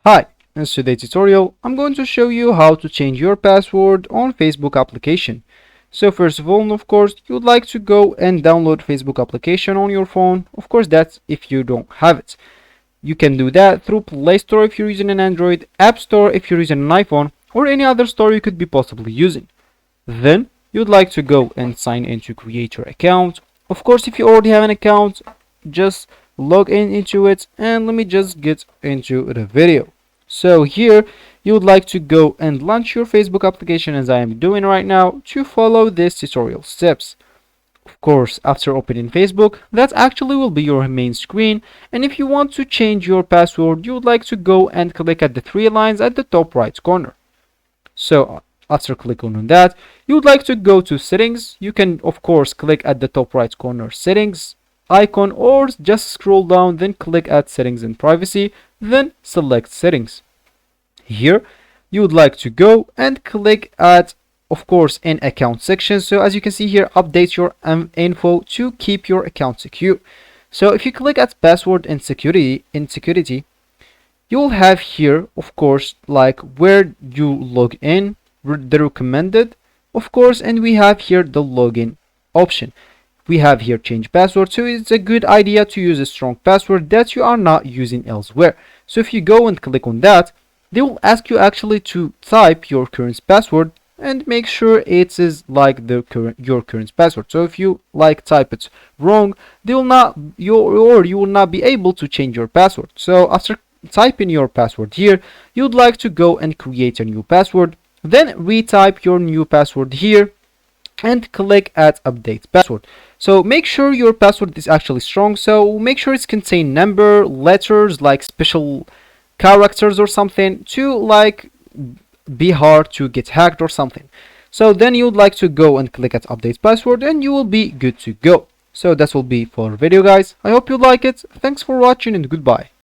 Hi, in today's tutorial, I'm going to show you how to change your password on Facebook application. So first of all, of course, you'd like to go and download Facebook application on your phone. Of course, that's if you don't have it. You can do that through Play Store if you're using an Android, App Store if you're using an iPhone, or any other store you could be possibly using. Then, you'd like to go and sign in to create your account. Of course, if you already have an account, just log in into it, and let me just get into the video. So here you would like to go and launch your Facebook application as I am doing right now to follow this tutorial steps. Of course, after opening Facebook, that actually will be your main screen, and if you want to change your password, you would like to go and click at the three lines at the top right corner. So after clicking on that, you would like to go to settings. You can of course click at the top right corner settings icon, or just scroll down, then click at settings and privacy, then select settings. Here you would like to go and click at, of course, in account section. So as you can see here, update your info to keep your account secure. So if you click at password and security, you'll have here, of course, like where you log in, the recommended, of course, and we have here the login option. We have here change password, so it's a good idea to use a strong password that you are not using elsewhere. So if you go and click on that, they will ask you actually to type your current password and make sure it is like your current password. So if you like type it wrong, they will not you will not be able to change your password. So after typing your password here, you'd like to go and create a new password, then retype your new password here and click at update password. So make sure your password is actually strong, so make sure it's contain number, letters, like special characters or something to like be hard to get hacked or something. So then you'd like to go and click at update password and you will be good to go. So that will be for video, guys. I hope you like it. Thanks for watching and goodbye.